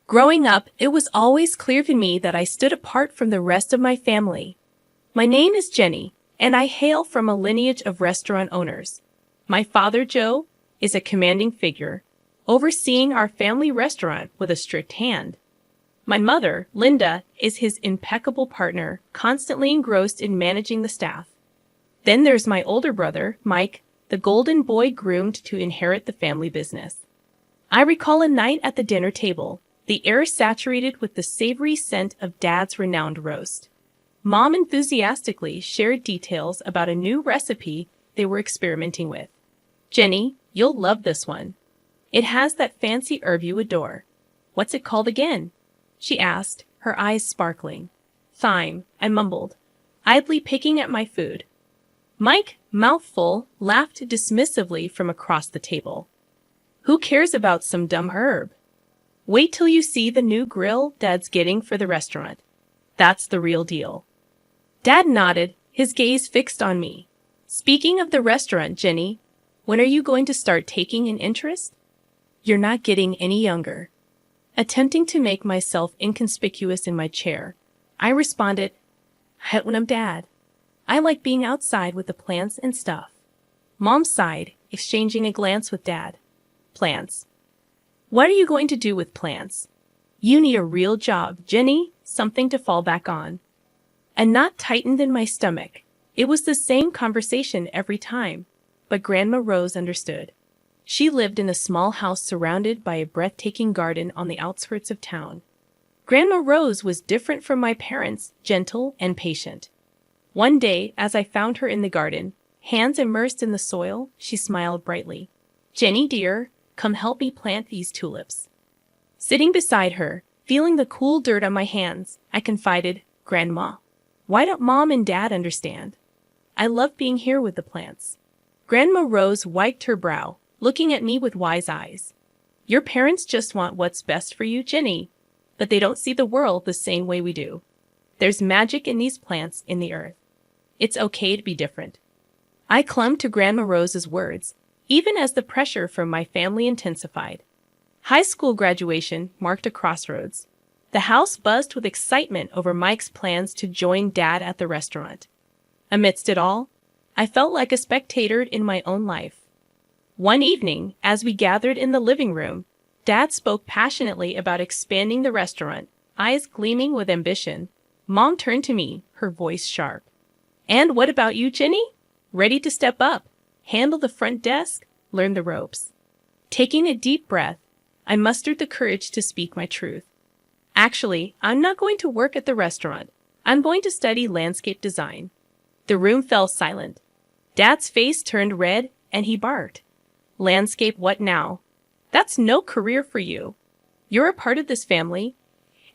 Growing up, it was always clear to me that I stood apart from the rest of my family. My name is Jenny, and I hail from a lineage of restaurant owners. My father, Joe, is a commanding figure, overseeing our family restaurant with a strict hand. My mother, Linda, is his impeccable partner, constantly engrossed in managing the staff. Then there's my older brother, Mike, the golden boy groomed to inherit the family business. I recall a night at the dinner table, the air saturated with the savory scent of Dad's renowned roast. Mom enthusiastically shared details about a new recipe they were experimenting with. "Jenny, you'll love this one. It has that fancy herb you adore. What's it called again?" she asked, her eyes sparkling. "Thyme," I mumbled, idly picking at my food. Mike, mouthful, laughed dismissively from across the table. "Who cares about some dumb herb? Wait till you see the new grill Dad's getting for the restaurant. That's the real deal." Dad nodded, his gaze fixed on me. "Speaking of the restaurant, Jenny, when are you going to start taking an interest?" "You're not getting any younger." Attempting to make myself inconspicuous in my chair, I responded, "When I'm Dad. I like being outside with the plants and stuff." Mom sighed, exchanging a glance with Dad. "Plants? What are you going to do with plants? You need a real job, Jenny, something to fall back on." A knot tightened in my stomach. It was the same conversation every time, but Grandma Rose understood. She lived in a small house surrounded by a breathtaking garden on the outskirts of town. Grandma Rose was different from my parents, gentle and patient. One day, as I found her in the garden, hands immersed in the soil, she smiled brightly. "Jenny, dear, come help me plant these tulips." Sitting beside her, feeling the cool dirt on my hands, I confided, "Grandma, why don't Mom and Dad understand? I love being here with the plants." Grandma Rose wiped her brow, looking at me with wise eyes. "Your parents just want what's best for you, Jenny, but they don't see the world the same way we do. There's magic in these plants in the earth. It's okay to be different." I clung to Grandma Rose's words, even as the pressure from my family intensified. High school graduation marked a crossroads. The house buzzed with excitement over Mike's plans to join Dad at the restaurant. Amidst it all, I felt like a spectator in my own life. One evening, as we gathered in the living room, Dad spoke passionately about expanding the restaurant, eyes gleaming with ambition. Mom turned to me, her voice sharp. "And what about you, Jenny? Ready to step up, handle the front desk, learn the ropes?" Taking a deep breath, I mustered the courage to speak my truth. "Actually, I'm not going to work at the restaurant. I'm going to study landscape design." The room fell silent. Dad's face turned red, and he barked. "Landscape what now? That's no career for you. You're a part of this family,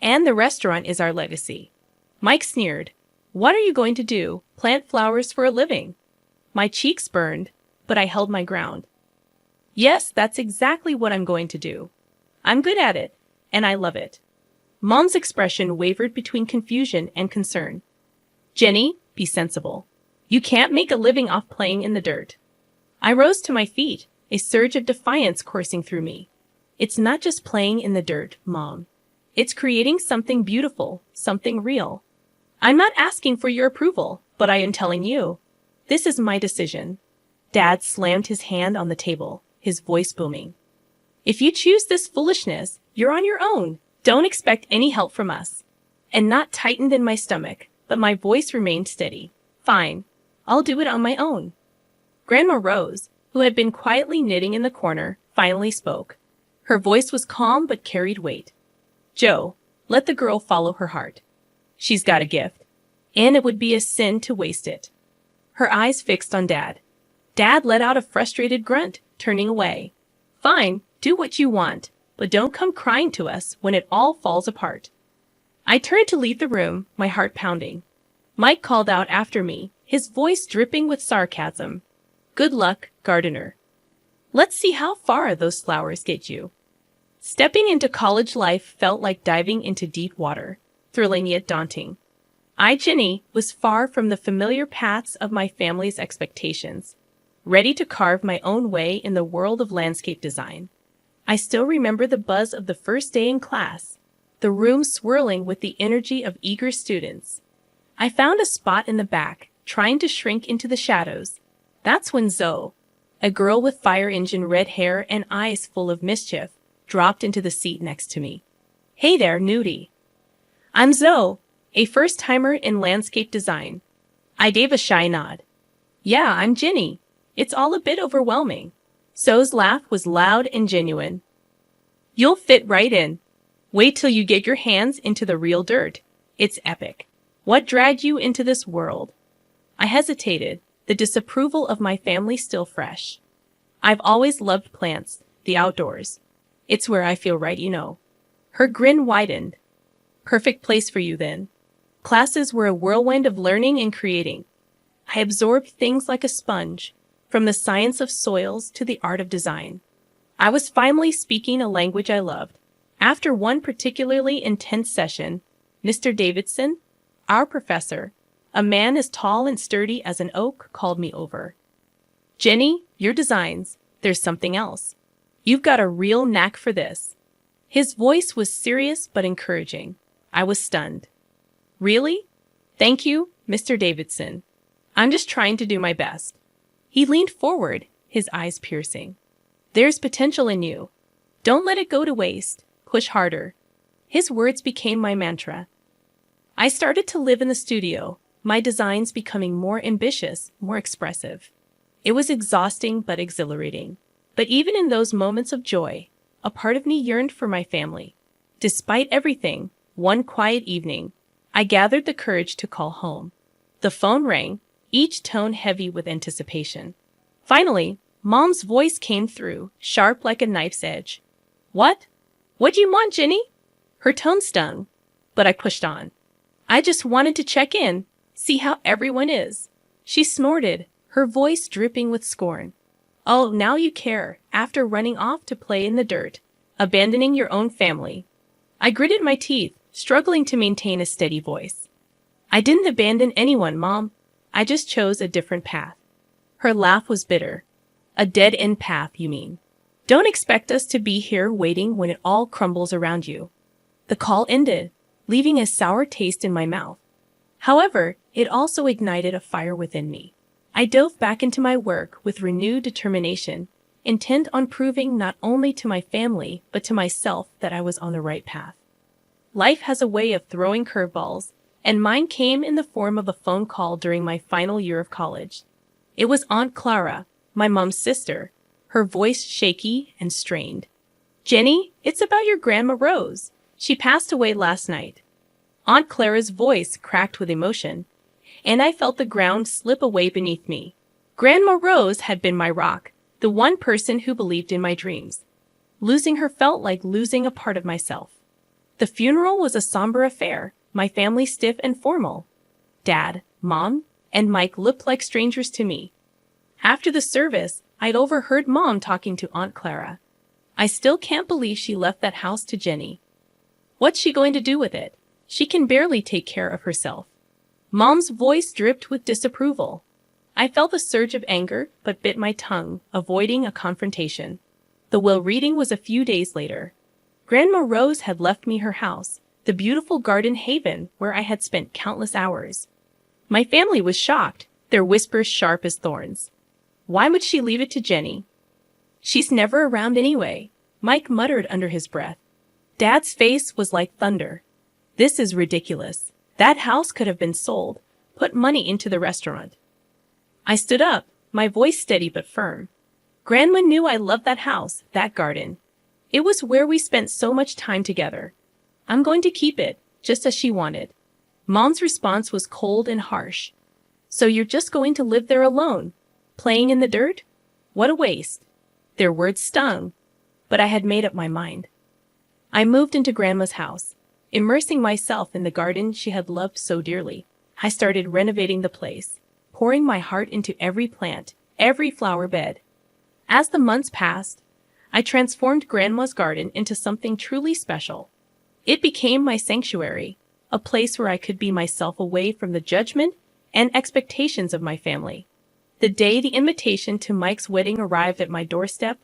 and the restaurant is our legacy." Mike sneered. "What are you going to do? Plant flowers for a living?" My cheeks burned, but I held my ground. "Yes, that's exactly what I'm going to do. I'm good at it, and I love it." Mom's expression wavered between confusion and concern. "Jenny, be sensible. You can't make a living off playing in the dirt." I rose to my feet, a surge of defiance coursing through me. "It's not just playing in the dirt, Mom. It's creating something beautiful, something real. I'm not asking for your approval, but I am telling you, this is my decision." Dad slammed his hand on the table, his voice booming. "If you choose this foolishness, you're on your own. Don't expect any help from us." A knot tightened in my stomach, but my voice remained steady. "Fine. I'll do it on my own." Grandma Rose, who had been quietly knitting in the corner, finally spoke. Her voice was calm but carried weight. "Joe, let the girl follow her heart. She's got a gift, and it would be a sin to waste it." Her eyes fixed on Dad. Dad let out a frustrated grunt, turning away. "Fine, do what you want, but don't come crying to us when it all falls apart." I turned to leave the room, my heart pounding. Mike called out after me, his voice dripping with sarcasm. "Good luck, gardener. Let's see how far those flowers get you." Stepping into college life felt like diving into deep water, thrilling yet daunting. I, Jenny, was far from the familiar paths of my family's expectations, ready to carve my own way in the world of landscape design. I still remember the buzz of the first day in class, the room swirling with the energy of eager students. I found a spot in the back, trying to shrink into the shadows. That's when Zoe, a girl with fire engine red hair and eyes full of mischief, dropped into the seat next to me. Hey there, Nudie. I'm Zoe, a first-timer in landscape design. I gave a shy nod. Yeah, I'm Jenny. It's all a bit overwhelming. Zoe's laugh was loud and genuine. You'll fit right in. Wait till you get your hands into the real dirt. It's epic. What dragged you into this world? I hesitated, the disapproval of my family still fresh. I've always loved plants, the outdoors. It's where I feel right, you know. Her grin widened. Perfect place for you then. Classes were a whirlwind of learning and creating. I absorbed things like a sponge, from the science of soils to the art of design. I was finally speaking a language I loved. After one particularly intense session, Mr. Davidson, our professor, a man as tall and sturdy as an oak, called me over. Jenny, your designs, there's something else. You've got a real knack for this. His voice was serious but encouraging. I was stunned. Really? Thank you, Mr. Davidson. I'm just trying to do my best. He leaned forward, his eyes piercing. There's potential in you. Don't let it go to waste. Push harder. His words became my mantra. I started to live in the studio, my designs becoming more ambitious, more expressive. It was exhausting but exhilarating. But even in those moments of joy, a part of me yearned for my family. Despite everything, one quiet evening, I gathered the courage to call home. The phone rang, each tone heavy with anticipation. Finally, Mom's voice came through, sharp like a knife's edge. What? What do you want, Jenny? Her tone stung, but I pushed on. I just wanted to check in, see how everyone is. She snorted, her voice dripping with scorn. Oh, now you care, after running off to play in the dirt, abandoning your own family. I gritted my teeth, struggling to maintain a steady voice. I didn't abandon anyone, Mom. I just chose a different path. Her laugh was bitter. A dead-end path, you mean? Don't expect us to be here waiting when it all crumbles around you. The call ended, leaving a sour taste in my mouth. However, it also ignited a fire within me. I dove back into my work with renewed determination, intent on proving not only to my family but to myself that I was on the right path. Life has a way of throwing curveballs, and mine came in the form of a phone call during my final year of college. It was Aunt Clara, my mom's sister, her voice shaky and strained. Jenny, it's about your Grandma Rose. She passed away last night. Aunt Clara's voice cracked with emotion, and I felt the ground slip away beneath me. Grandma Rose had been my rock, the one person who believed in my dreams. Losing her felt like losing a part of myself. The funeral was a somber affair, my family stiff and formal. Dad, Mom, and Mike looked like strangers to me. After the service, I'd overheard Mom talking to Aunt Clara. I still can't believe she left that house to Jenny. What's she going to do with it? She can barely take care of herself. Mom's voice dripped with disapproval. I felt a surge of anger, but bit my tongue, avoiding a confrontation. The will reading was a few days later. Grandma Rose had left me her house, the beautiful garden haven where I had spent countless hours. My family was shocked, their whispers sharp as thorns. Why would she leave it to Jenny? She's never around anyway, Mike muttered under his breath. Dad's face was like thunder. This is ridiculous. That house could have been sold. Put money into the restaurant. I stood up, my voice steady but firm. Grandma knew I loved that house, that garden. It was where we spent so much time together. I'm going to keep it, just as she wanted. Mom's response was cold and harsh. So you're just going to live there alone, playing in the dirt? What a waste. Their words stung, but I had made up my mind. I moved into Grandma's house, immersing myself in the garden she had loved so dearly. I started renovating the place, pouring my heart into every plant, every flower bed. As the months passed, I transformed Grandma's garden into something truly special. It became my sanctuary, a place where I could be myself away from the judgment and expectations of my family. The day the invitation to Mike's wedding arrived at my doorstep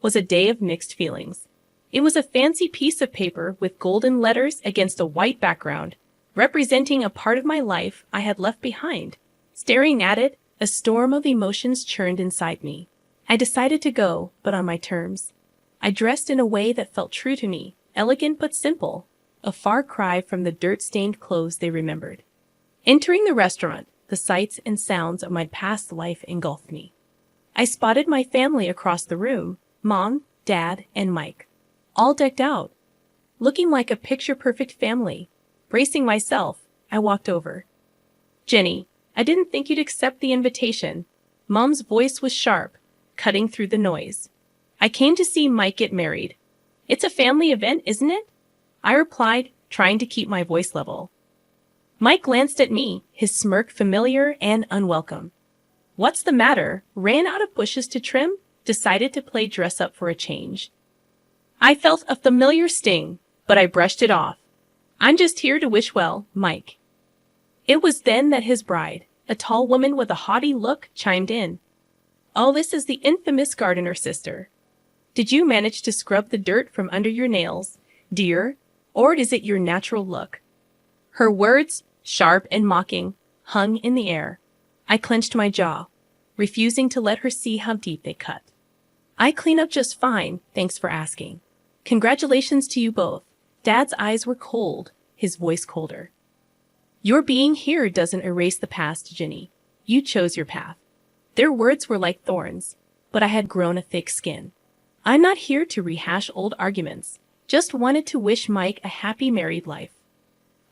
was a day of mixed feelings. It was a fancy piece of paper with golden letters against a white background, representing a part of my life I had left behind. Staring at it, a storm of emotions churned inside me. I decided to go, but on my terms. I dressed in a way that felt true to me, elegant but simple, a far cry from the dirt-stained clothes they remembered. Entering the restaurant, the sights and sounds of my past life engulfed me. I spotted my family across the room, Mom, Dad, and Mike, all decked out, looking like a picture-perfect family. Bracing myself, I walked over. "Jenny, I didn't think you'd accept the invitation." Mom's voice was sharp, cutting through the noise. "I came to see Mike get married." "It's a family event, isn't it?" I replied, trying to keep my voice level. Mike glanced at me, his smirk familiar and unwelcome. "What's the matter? Ran out of bushes to trim?" Decided to play dress-up for a change. I felt a familiar sting, but I brushed it off. "I'm just here to wish well, Mike." It was then that his bride, a tall woman with a haughty look, chimed in. "Oh, this is the infamous Gardner sister. Did you manage to scrub the dirt from under your nails, dear, or is it your natural look?" Her words, sharp and mocking, hung in the air. I clenched my jaw, refusing to let her see how deep they cut. "I clean up just fine, thanks for asking." "Congratulations to you both." Dad's eyes were cold, his voice colder. "Your being here doesn't erase the past, Jenny. You chose your path." Their words were like thorns, but I had grown a thick skin. "I'm not here to rehash old arguments, just wanted to wish Mike a happy married life."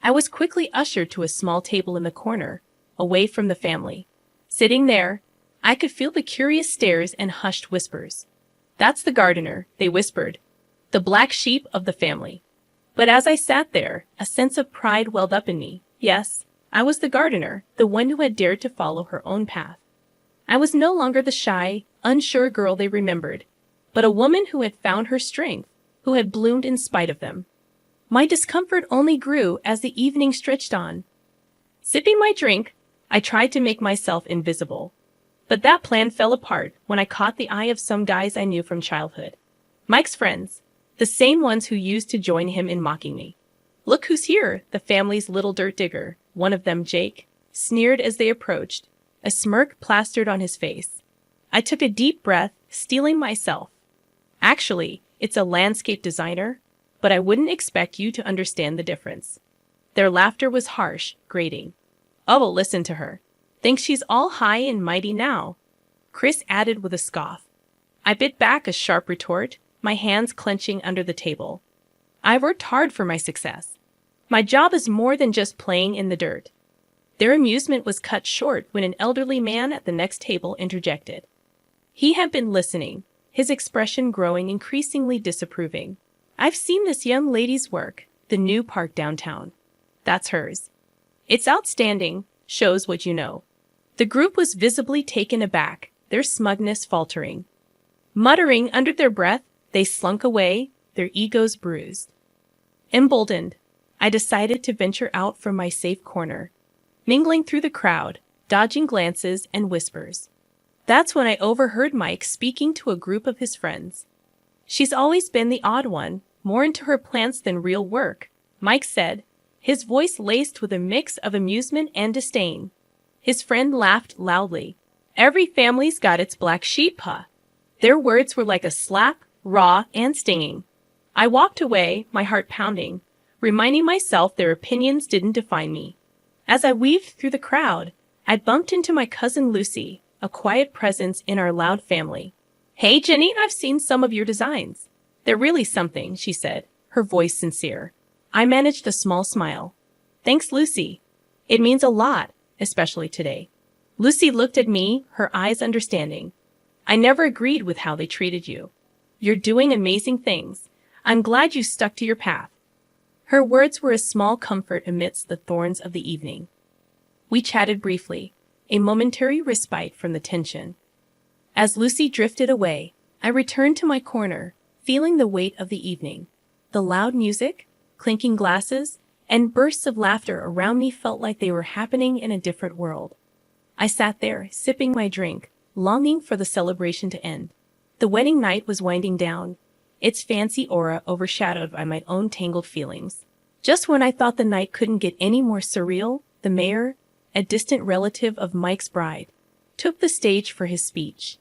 I was quickly ushered to a small table in the corner, away from the family. Sitting there, I could feel the curious stares and hushed whispers. "That's the gardener," they whispered, "the black sheep of the family." But as I sat there, a sense of pride welled up in me. Yes, I was the gardener, the one who had dared to follow her own path. I was no longer the shy, unsure girl they remembered, but a woman who had found her strength, who had bloomed in spite of them. My discomfort only grew as the evening stretched on. Sipping my drink, I tried to make myself invisible. But that plan fell apart when I caught the eye of some guys I knew from childhood. Mike's friends, the same ones who used to join him in mocking me. "Look who's here, the family's little dirt digger," one of them, Jake, sneered as they approached, a smirk plastered on his face. I took a deep breath, steeling myself. "Actually, it's a landscape designer, but I wouldn't expect you to understand the difference." Their laughter was harsh, grating. "Oh, listen to her. Thinks she's all high and mighty now," Chris added with a scoff. I bit back a sharp retort, my hands clenching under the table. I worked hard for my success. My job is more than just playing in the dirt. Their amusement was cut short when an elderly man at the next table interjected. He had been listening, his expression growing increasingly disapproving. "I've seen this young lady's work, the new park downtown. That's hers. It's outstanding, shows what you know." The group was visibly taken aback, their smugness faltering. Muttering under their breath, they slunk away, their egos bruised. Emboldened, I decided to venture out from my safe corner, mingling through the crowd, dodging glances and whispers. That's when I overheard Mike speaking to a group of his friends. "She's always been the odd one, more into her plants than real work," Mike said, his voice laced with a mix of amusement and disdain. His friend laughed loudly. "Every family's got its black sheep, huh?" Their words were like a slap, raw and stinging. I walked away, my heart pounding, reminding myself their opinions didn't define me. As I weaved through the crowd, I bumped into my cousin Lucy, a quiet presence in our loud family. "Hey, Jenny, I've seen some of your designs. They're really something," she said, her voice sincere. I managed a small smile. "Thanks, Lucy. It means a lot, especially today." Lucy looked at me, her eyes understanding. "I never agreed with how they treated you. You're doing amazing things. I'm glad you stuck to your path." Her words were a small comfort amidst the thorns of the evening. We chatted briefly, a momentary respite from the tension. As Lucy drifted away, I returned to my corner, feeling the weight of the evening. The loud music, clinking glasses, and bursts of laughter around me felt like they were happening in a different world. I sat there, sipping my drink, longing for the celebration to end. The wedding night was winding down, its fancy aura overshadowed by my own tangled feelings. Just when I thought the night couldn't get any more surreal, the mayor, a distant relative of Mike's bride, took the stage for his speech.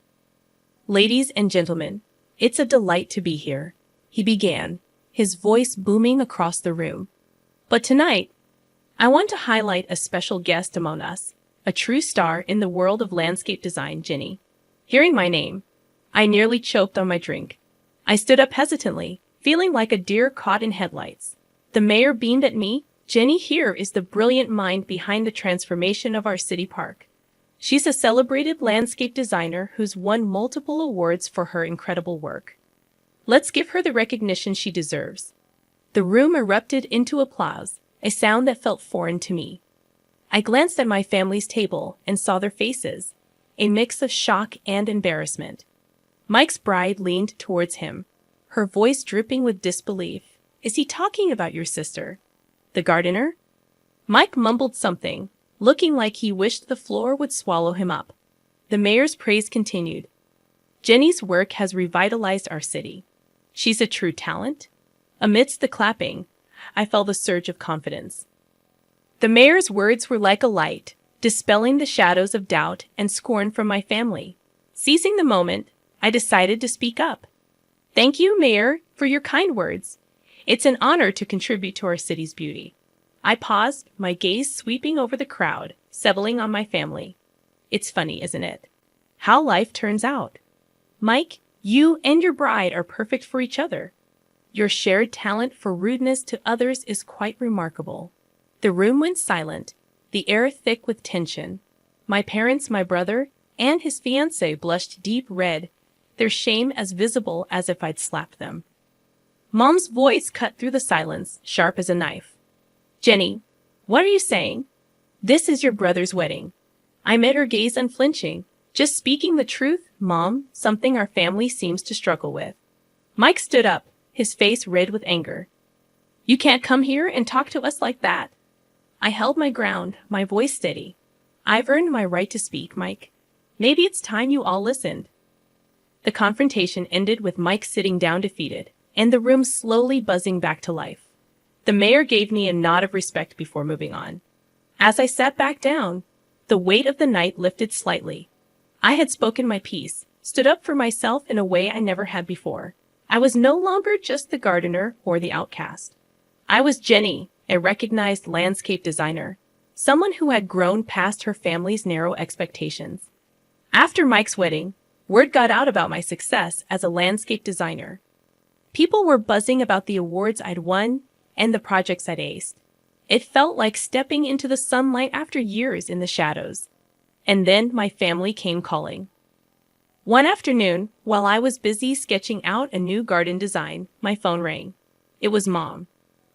"Ladies and gentlemen, it's a delight to be here," he began, his voice booming across the room. "But tonight, I want to highlight a special guest among us, a true star in the world of landscape design, Jenny." Hearing my name, I nearly choked on my drink. I stood up hesitantly, feeling like a deer caught in headlights. The mayor beamed at me. "Jenny here is the brilliant mind behind the transformation of our city park. She's a celebrated landscape designer who's won multiple awards for her incredible work. Let's give her the recognition she deserves." The room erupted into applause, a sound that felt foreign to me. I glanced at my family's table and saw their faces, a mix of shock and embarrassment. Mike's bride leaned towards him, her voice dripping with disbelief. "Is he talking about your sister, the gardener?" Mike mumbled something, looking like he wished the floor would swallow him up. The mayor's praise continued. "Jenny's work has revitalized our city. She's a true talent." Amidst the clapping, I felt a surge of confidence. The mayor's words were like a light, dispelling the shadows of doubt and scorn from my family. Seizing the moment, I decided to speak up. "Thank you, Mayor, for your kind words. It's an honor to contribute to our city's beauty." I paused, my gaze sweeping over the crowd, settling on my family. It's funny, isn't it? How life turns out. Mike, you and your bride are perfect for each other. Your shared talent for rudeness to others is quite remarkable. The room went silent, the air thick with tension. My parents, my brother, and his fiancée blushed deep red, their shame as visible as if I'd slapped them. Mom's voice cut through the silence, sharp as a knife. "Jenny, what are you saying? This is your brother's wedding." I met her gaze unflinching. "Just speaking the truth, Mom, something our family seems to struggle with." Mike stood up, his face red with anger. "You can't come here and talk to us like that." I held my ground, my voice steady. "I've earned my right to speak, Mike. Maybe it's time you all listened." The confrontation ended with Mike sitting down defeated, and the room slowly buzzing back to life. The mayor gave me a nod of respect before moving on. As I sat back down, the weight of the night lifted slightly. I had spoken my piece, stood up for myself in a way I never had before. I was no longer just the gardener or the outcast. I was Jenny, a recognized landscape designer, someone who had grown past her family's narrow expectations. After Mike's wedding, word got out about my success as a landscape designer. People were buzzing about the awards I'd won and the projects I'd aced. It felt like stepping into the sunlight after years in the shadows. And then my family came calling. One afternoon, while I was busy sketching out a new garden design, my phone rang. It was Mom.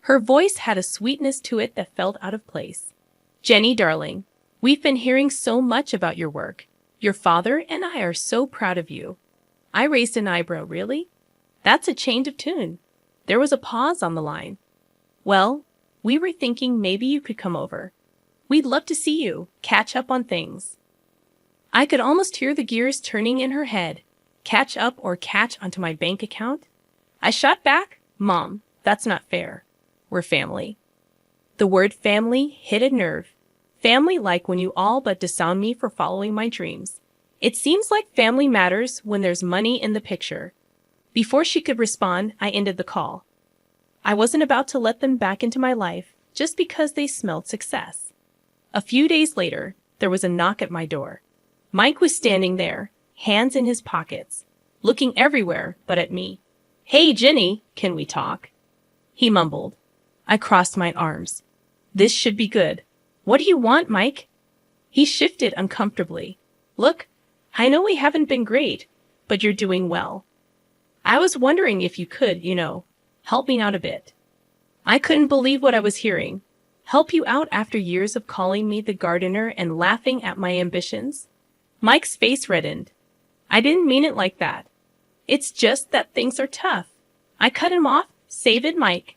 Her voice had a sweetness to it that felt out of place. "Jenny, darling, we've been hearing so much about your work. Your father and I are so proud of you." I raised an eyebrow. "Really? That's a change of tune." There was a pause on the line. "Well, we were thinking maybe you could come over. We'd love to see you, catch up on things." I could almost hear the gears turning in her head. Catch up or catch onto my bank account? I shot back, "Mom, that's not fair. We're family." The word family hit a nerve. Family like when you all but disown me for following my dreams. It seems like family matters when there's money in the picture. Before she could respond, I ended the call. I wasn't about to let them back into my life just because they smelled success. A few days later, there was a knock at my door. Mike was standing there, hands in his pockets, looking everywhere but at me. "Hey, Jenny, can we talk?" he mumbled. I crossed my arms. This should be good. "What do you want, Mike?" He shifted uncomfortably. "Look, I know we haven't been great, but you're doing well. I was wondering if you could, help me out a bit." I couldn't believe what I was hearing. Help you out after years of calling me the gardener and laughing at my ambitions? Mike's face reddened. "I didn't mean it like that. It's just that things are tough." I cut him off. "Save it, Mike.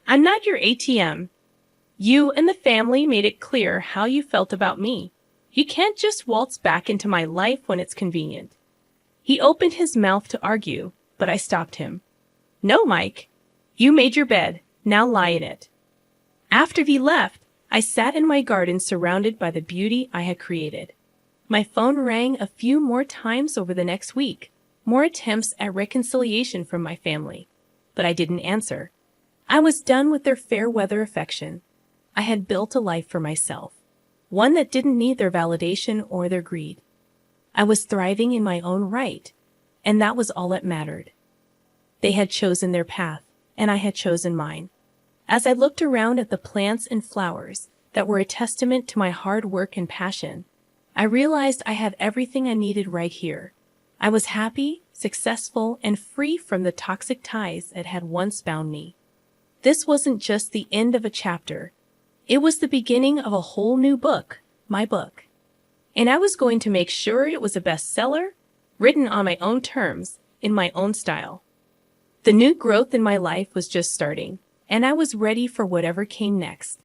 I'm not your ATM. You and the family made it clear how you felt about me. You can't just waltz back into my life when it's convenient." He opened his mouth to argue, but I stopped him. No, Mike. You made your bed. Now lie in it. After he left, I sat in my garden surrounded by the beauty I had created. My phone rang a few more times over the next week, more attempts at reconciliation from my family. But I didn't answer. I was done with their fair weather affection. I had built a life for myself, one that didn't need their validation or their greed. I was thriving in my own right, and that was all that mattered. They had chosen their path, and I had chosen mine. As I looked around at the plants and flowers that were a testament to my hard work and passion, I realized I had everything I needed right here. I was happy, successful, and free from the toxic ties that had once bound me. This wasn't just the end of a chapter. It was the beginning of a whole new book, my book. And I was going to make sure it was a bestseller, written on my own terms, in my own style. The new growth in my life was just starting, and I was ready for whatever came next.